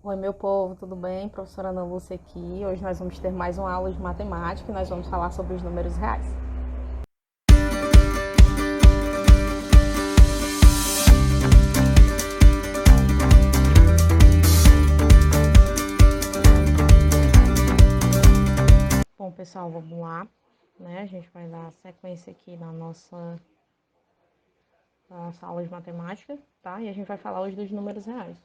Oi, meu povo, tudo bem? Professora Ana Lúcia aqui. Hoje nós vamos ter mais uma aula de matemática e nós vamos falar sobre os números reais. Bom, pessoal, vamos lá, né? A gente vai dar sequência aqui na nossa aula de matemática, tá? E a gente vai falar hoje dos números reais.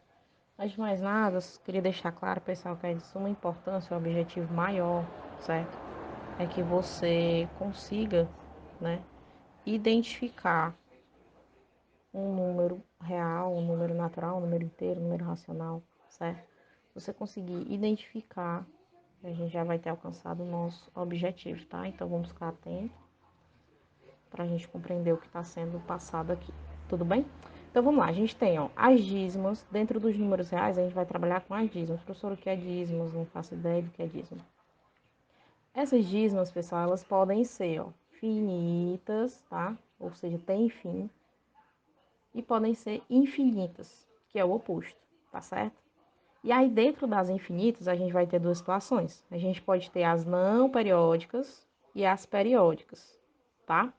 Antes de mais nada, queria deixar claro, pessoal, que é de suma importância, o objetivo maior, certo? É que você consiga, né, identificar um número real, um número natural, um número inteiro, um número racional, certo? Você conseguir identificar, a gente já vai ter alcançado o nosso objetivo, tá? Então vamos ficar atentos para a gente compreender o que está sendo passado aqui, tudo bem? Então vamos lá, a gente tem, ó, as dízimos. Dentro dos números reais a gente vai trabalhar com as dízimos. Professor, o que é dízimos? Não faço ideia do que é dízimo. Essas dízimos, pessoal, elas podem ser, ó, finitas, tá? Ou seja, tem fim. E podem ser infinitas, que é o oposto, tá certo? E aí, dentro das infinitas, a gente vai ter duas situações. A gente pode ter as não periódicas e as periódicas, tá?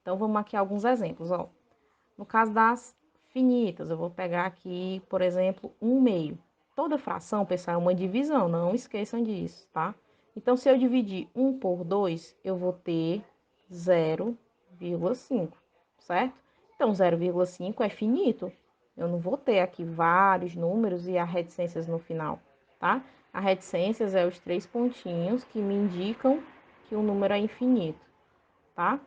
Então, vamos aqui a alguns exemplos, ó. No caso das finitas, eu vou pegar aqui, por exemplo, 1/2. Toda fração, pessoal, é uma divisão, não esqueçam disso, tá? Então, se eu dividir 1 por 2, eu vou ter 0,5, certo? Então, 0,5 é finito. Eu não vou ter aqui vários números e as reticências no final, tá? As reticências é os 3 pontinhos que me indicam que o número é infinito, tá?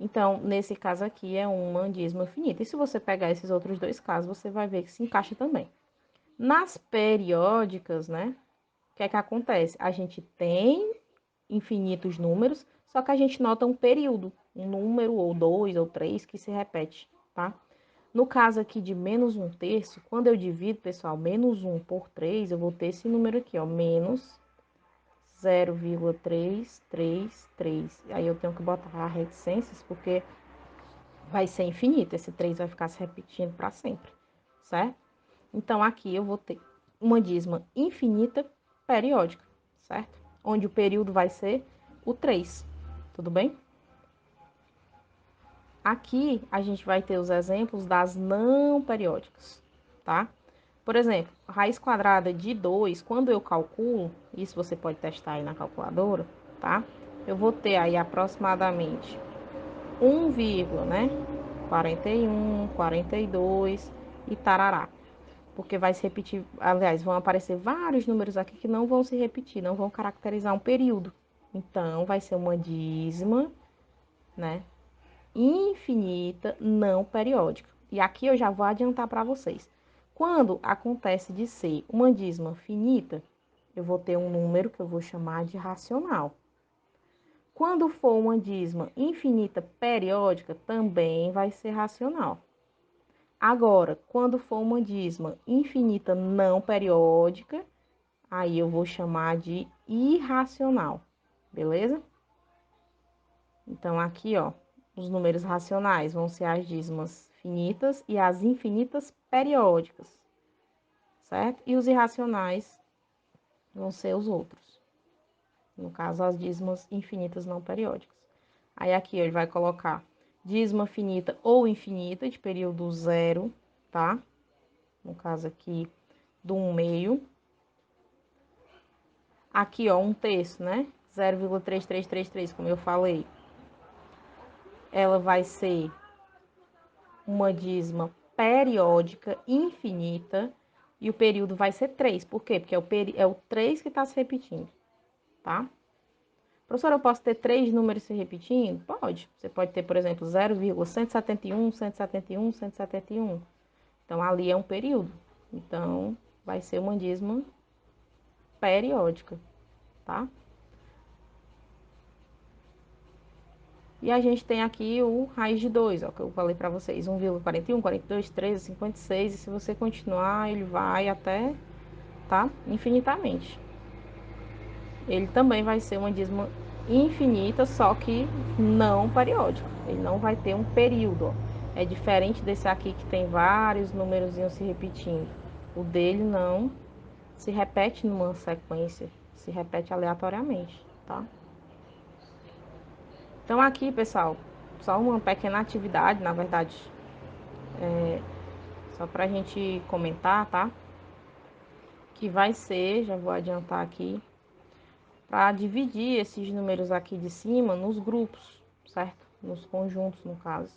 Então, nesse caso aqui é uma dízima finita. E se você pegar esses outros dois casos, você vai ver que se encaixa também. Nas periódicas, né? O que é que acontece? A gente tem infinitos números, só que a gente nota um período, um número ou 2 ou 3 que se repete, tá? No caso aqui de menos 1/3, quando eu divido, pessoal, menos 1 por 3, eu vou ter esse número aqui, ó, menos 0,333. Aí eu tenho que botar reticências, porque vai ser infinito, esse 3 vai ficar se repetindo para sempre, certo? Então, aqui eu vou ter uma dízima infinita periódica, certo? Onde o período vai ser o 3, tudo bem? Aqui, a gente vai ter os exemplos das não periódicas, tá? Por exemplo, raiz quadrada de 2, quando eu calculo, isso você pode testar aí na calculadora, tá? Eu vou ter aí aproximadamente 1, né? 41, 42 e tarará. Porque vai se repetir, aliás, vão aparecer vários números aqui que não vão se repetir, não vão caracterizar um período. Então, vai ser uma dízima, né? Infinita, não periódica. E aqui eu já vou adiantar para vocês. Quando acontece de ser uma dízima finita, eu vou ter um número que eu vou chamar de racional. Quando for uma dízima infinita periódica, também vai ser racional. Agora, quando for uma dízima infinita não periódica, aí eu vou chamar de irracional, beleza? Então, aqui, ó, os números racionais vão ser as dízimas finitas e as infinitas periódicas, certo? E os irracionais vão ser os outros. No caso, as dízimas infinitas não periódicas. Aí, aqui, ele vai colocar dízima finita ou infinita de período zero, tá? No caso aqui, do 1/2. Aqui, ó, 1/3, né? 0,3333, como eu falei. Ela vai ser uma dízima periódica infinita e o período vai ser 3. Por quê? Porque é o 3 que está se repetindo, tá? Professora, eu posso ter 3 números se repetindo? Pode. Você pode ter, por exemplo, 0,171, 171, 171. Então, ali é um período. Então, vai ser uma dízima periódica, tá? E a gente tem aqui o raiz de 2, ó, que eu falei para vocês, 1,41, 42, 13, 56, e se você continuar, ele vai até, tá? Infinitamente. Ele também vai ser uma dízima infinita, só que não periódica. Ele não vai ter um período, ó. É diferente desse aqui que tem vários númerozinhos se repetindo, O dele não se repete numa sequência, se repete aleatoriamente, tá? Então aqui, pessoal, só uma pequena atividade, na verdade, só pra gente comentar, tá? Que vai ser, já vou adiantar aqui, para dividir esses números aqui de cima nos grupos, certo? Nos conjuntos, no caso,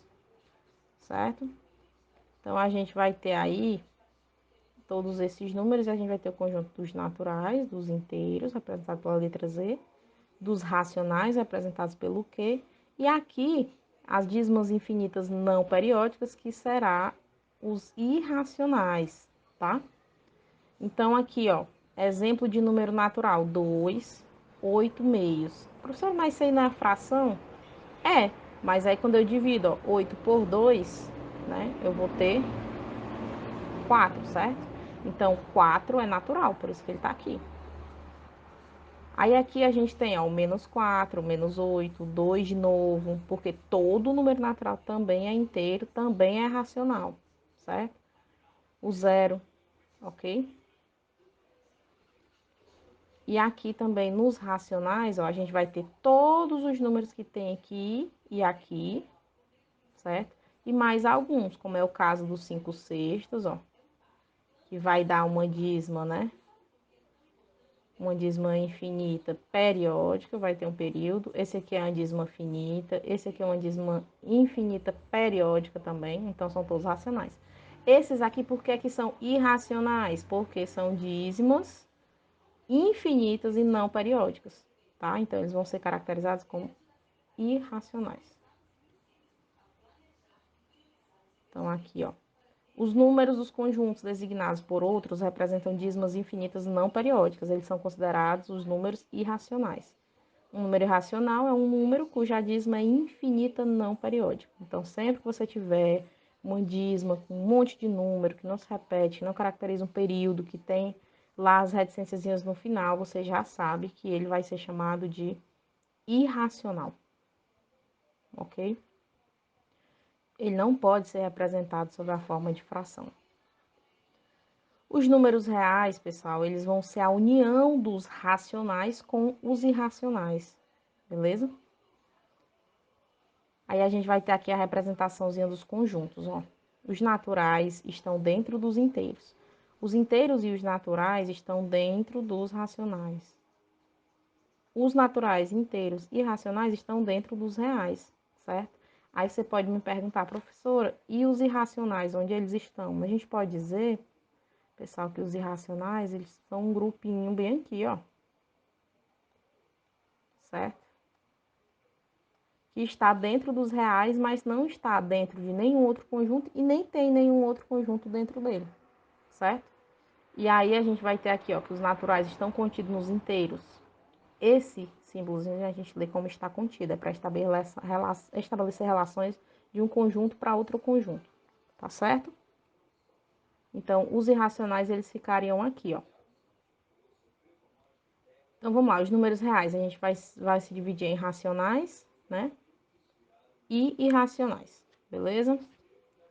certo? Então, a gente vai ter aí todos esses números, a gente vai ter o conjunto dos naturais, dos inteiros, representado pela letra Z, dos racionais, representados pelo Q, e aqui as dízimas infinitas não periódicas, que será os irracionais, tá? Então, aqui, ó, exemplo de número natural, 2, 8 meios. Professor, mas isso aí não é fração? É, mas aí quando eu divido, ó, 8 por 2, né, eu vou ter 4, certo? Então, 4 é natural, por isso que ele tá aqui. Aí aqui a gente tem, ó, o menos 4, o menos 8, 2 de novo, porque todo número natural também é inteiro, também é racional, certo? O zero, ok? E aqui também nos racionais, ó, a gente vai ter todos os números que tem aqui e aqui, certo? E mais alguns, como é o caso dos 5 sextos, ó, que vai dar uma dízima, né? Uma dízima infinita periódica, vai ter um período. Esse aqui é uma dízima finita, esse aqui é uma dízima infinita periódica também, então são todos racionais. Esses aqui, por que que são irracionais? Porque são dízimas infinitas e não periódicas, tá? Então, eles vão ser caracterizados como irracionais. Então, aqui, ó. Os números dos conjuntos designados por outros representam dízimas infinitas não periódicas. Eles são considerados os números irracionais. Um número irracional é um número cuja dízima é infinita não periódica. Então, sempre que você tiver uma dízima com um monte de número que não se repete, que não caracteriza um período, que tem lá as reticênciazinhas no final, você já sabe que ele vai ser chamado de irracional, ok? Ele não pode ser representado sob a forma de fração. Os números reais, pessoal, eles vão ser a união dos racionais com os irracionais, beleza? Aí a gente vai ter aqui a representaçãozinha dos conjuntos, ó. Os naturais estão dentro dos inteiros. Os inteiros e os naturais estão dentro dos racionais. Os naturais, inteiros e racionais estão dentro dos reais, certo? Aí você pode me perguntar, professora, e os irracionais, onde eles estão? A gente pode dizer, pessoal, que os irracionais, eles são um grupinho bem aqui, ó. Certo? Que está dentro dos reais, mas não está dentro de nenhum outro conjunto e nem tem nenhum outro conjunto dentro dele, certo? E aí a gente vai ter aqui, ó, que os naturais estão contidos nos inteiros. Esse símbolozinho a gente lê como está contido, é para estabelecer relações de um conjunto para outro conjunto, tá certo? Então, os irracionais, eles ficariam aqui, ó. Então, vamos lá, os números reais, a gente vai se dividir em racionais, né? E irracionais, beleza?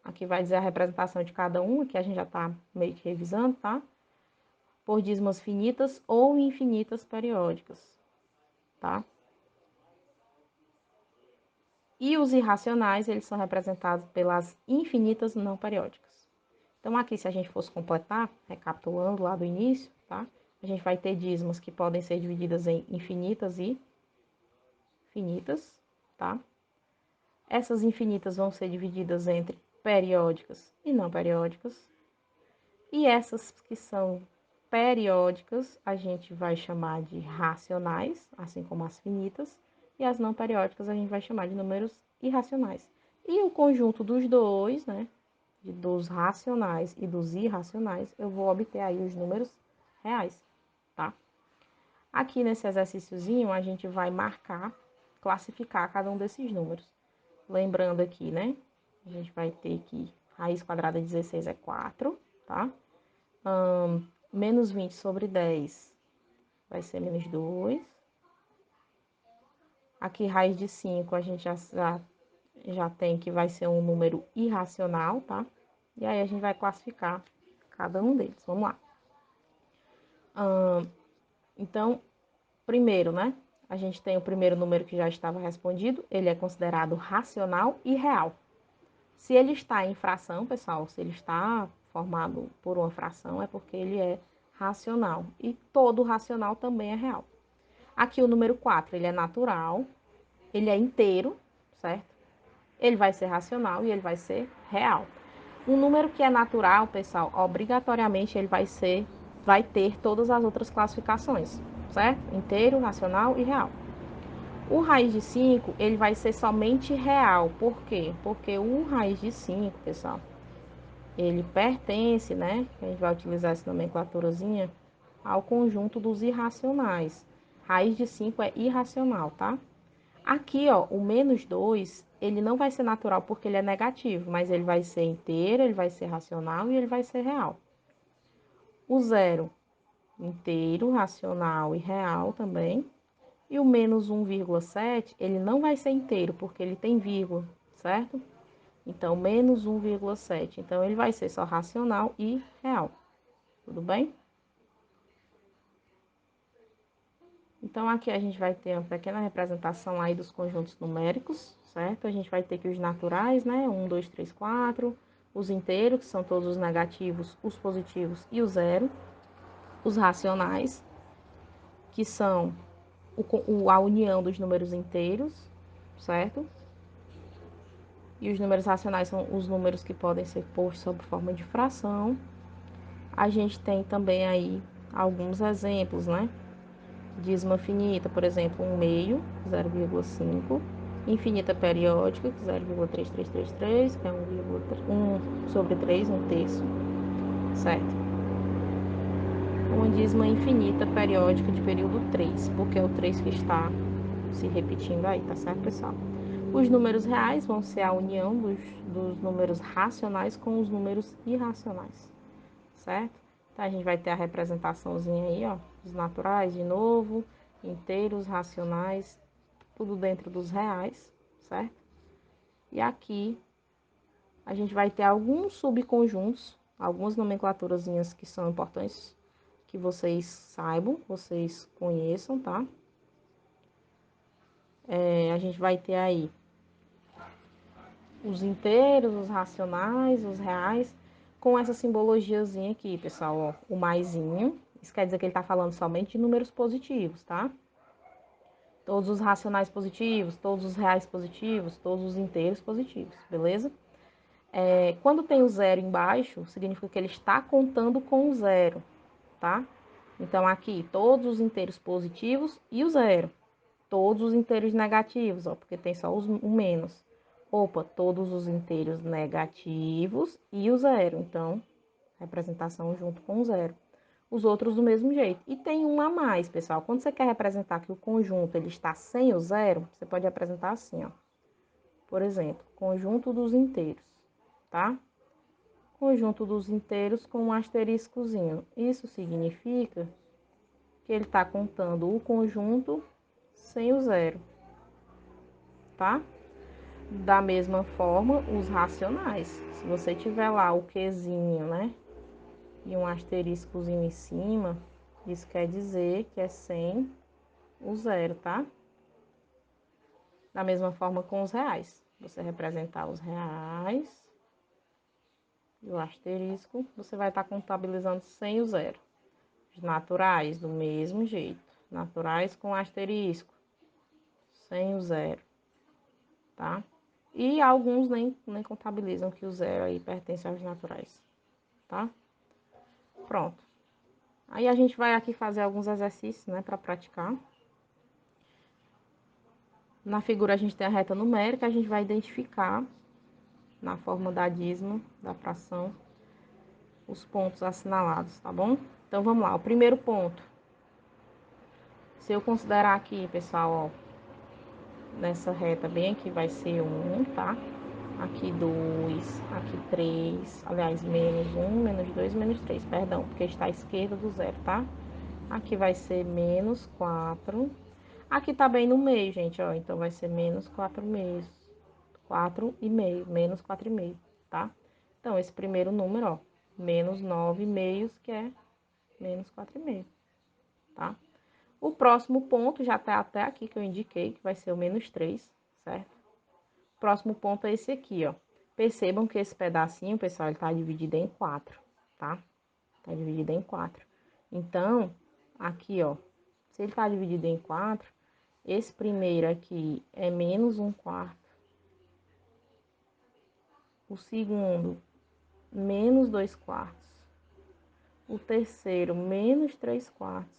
Aqui vai dizer a representação de cada um, aqui a gente já tá meio que revisando, tá? Por dízimas finitas ou infinitas periódicas, tá? E os irracionais, eles são representados pelas infinitas não periódicas. Então, aqui, se a gente fosse completar, recapitulando lá do início, tá? A gente vai ter dízimas que podem ser divididas em infinitas e finitas, tá? Essas infinitas vão ser divididas entre periódicas e não periódicas. E essas que são periódicas, a gente vai chamar de racionais, assim como as finitas. E as não periódicas, a gente vai chamar de números irracionais. E o conjunto dos dois, né? Dos racionais e dos irracionais, eu vou obter aí os números reais, tá? Aqui nesse exercíciozinho, a gente vai marcar, classificar cada um desses números. Lembrando aqui, né? A gente vai ter que raiz quadrada de 16 é 4, tá? Menos 20 sobre 10 vai ser menos 2. Aqui, raiz de 5, a gente já tem que vai ser um número irracional, tá? E aí, a gente vai classificar cada um deles. Vamos lá. Então, primeiro, né? A gente tem o primeiro número que já estava respondido, ele é considerado racional e real. Se ele está em fração, pessoal, se ele está formado por uma fração, é porque ele é racional. E todo racional também é real. Aqui o número 4, ele é natural, ele é inteiro, certo? Ele vai ser racional e ele vai ser real. Um número que é natural, pessoal, obrigatoriamente ele vai ter todas as outras classificações, certo? Inteiro, racional e real. O raiz de 5, ele vai ser somente real. Por quê? Porque o raiz de 5, pessoal, ele pertence, né? A gente vai utilizar essa nomenclaturazinha ao conjunto dos irracionais. Raiz de 5 é irracional, tá? Aqui, ó, o menos 2, ele não vai ser natural porque ele é negativo, mas ele vai ser inteiro, ele vai ser racional e ele vai ser real. O zero, inteiro, racional e real também. E o menos 1,7, ele não vai ser inteiro, porque ele tem vírgula, certo? Então, menos 1,7. Então, ele vai ser só racional e real. Tudo bem? Então, aqui a gente vai ter uma pequena representação aí dos conjuntos numéricos, certo? A gente vai ter aqui os naturais, né? 1, 2, 3, 4. Os inteiros, que são todos os negativos, os positivos e o zero. Os racionais, que são a união dos números inteiros, certo? E os números racionais são os números que podem ser postos sob forma de fração. A gente tem também aí alguns exemplos, né? Dízima finita, por exemplo, 1/2, 0,5. Infinita periódica, 0,3333, que é 1 sobre 3, 1/3, certo? Uma dízima infinita periódica de período 3, porque é o 3 que está se repetindo aí, tá certo, pessoal? Os números reais vão ser a união dos números racionais com os números irracionais, certo? Então, a gente vai ter a representaçãozinha aí, ó, dos naturais de novo, inteiros, racionais, tudo dentro dos reais, certo? E aqui a gente vai ter alguns subconjuntos, algumas nomenclaturazinhas que são importantes que vocês saibam, vocês conheçam, tá? A gente vai ter aí os inteiros, os racionais, os reais, com essa simbologiazinha aqui, pessoal, ó, o maisinho. Isso quer dizer que ele tá falando somente de números positivos, tá? Todos os racionais positivos, todos os reais positivos, todos os inteiros positivos, beleza? Quando tem o zero embaixo, significa que ele está contando com o zero, tá? Então, aqui, todos os inteiros positivos e o zero. Todos os inteiros negativos, ó, porque tem só o menos. Opa, todos os inteiros negativos e o zero. Então, representação junto com o zero. Os outros do mesmo jeito. E tem um a mais, pessoal. Quando você quer representar que o conjunto ele está sem o zero, você pode representar assim, ó. Por exemplo, conjunto dos inteiros, tá? Conjunto dos inteiros com um asteriscozinho. Isso significa que ele está contando o conjunto sem o zero, tá? Da mesma forma, os racionais. Se você tiver lá o quezinho, né? E um asteriscozinho em cima, isso quer dizer que é sem o zero, tá? Da mesma forma com os reais. Você representar os reais e o asterisco, você vai estar contabilizando sem o zero. Os naturais, do mesmo jeito. Naturais com asterisco, sem o zero, tá? E alguns nem contabilizam que o zero aí pertence aos naturais, tá? Pronto. Aí a gente vai aqui fazer alguns exercícios, né, para praticar. Na figura a gente tem a reta numérica, a gente vai identificar na forma da dízima, da fração, os pontos assinalados, tá bom? Então vamos lá, o primeiro ponto. Se eu considerar aqui, pessoal, ó, nessa reta bem aqui vai ser 1, tá? Aqui 2, aqui 3, aliás, menos 1, menos 2, menos 3, perdão, porque está à esquerda do zero, tá? Aqui vai ser menos 4. Aqui tá bem no meio, gente, ó, então vai ser menos 4 meio, menos 4,5, tá? Então, esse primeiro número, ó, menos 9/2, que é menos 4,5, tá? O próximo ponto já tá até aqui que eu indiquei, que vai ser o menos 3, certo? O próximo ponto é esse aqui, ó. Percebam que esse pedacinho, pessoal, ele tá dividido em 4, tá? Tá dividido em 4. Então, aqui, ó, se ele tá dividido em 4, esse primeiro aqui é menos 1/4. O segundo, menos 2/4. O terceiro, menos 3/4.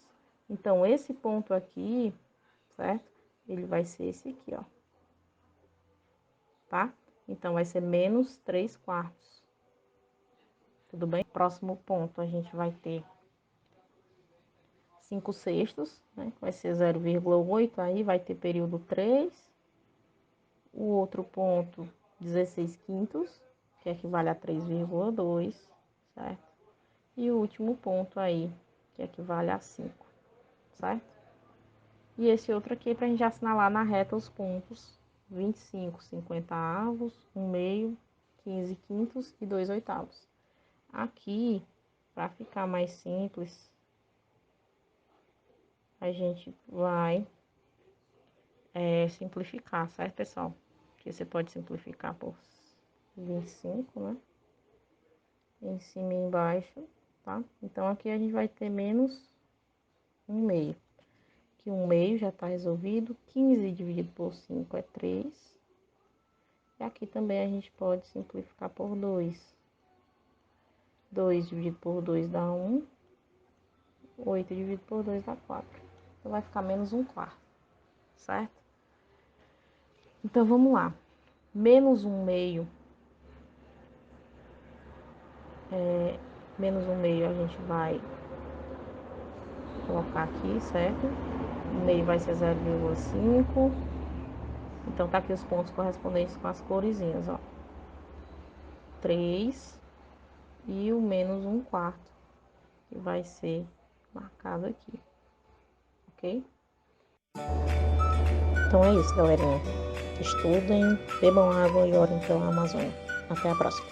Então, esse ponto aqui, certo? Ele vai ser esse aqui, ó. Tá? Então, vai ser menos 3/4. Tudo bem? Próximo ponto, a gente vai ter 5/6, né? Vai ser 0,8, aí vai ter período 3. O outro ponto, 16/5, que equivale a 3,2, certo? E o último ponto aí, que equivale a 5, certo? E esse outro aqui, para a gente assinalar na reta os pontos 25, 50avos, 1/2, 15/5 e 2/8. Aqui, para ficar mais simples, a gente vai simplificar, certo, pessoal? Porque você pode simplificar por 25, né? Em cima e embaixo, tá? Então, aqui a gente vai ter menos 1/2. Que 1/2 já tá resolvido. 15 dividido por 5 é 3. E aqui também a gente pode simplificar por 2. 2 dividido por 2 dá 1. 8 dividido por 2 dá 4. Então, vai ficar menos 1/4, certo? Então, vamos lá. Menos 1/2. Menos 1/2 a gente vai colocar aqui, certo? 1/2 vai ser 0,5. Então, tá aqui os pontos correspondentes com as coresinhas, ó. 3 e o menos 1/4, que vai ser marcado aqui, ok? Então é isso, galerinha. Estudem, bebam água e orem pela Amazônia. Até a próxima.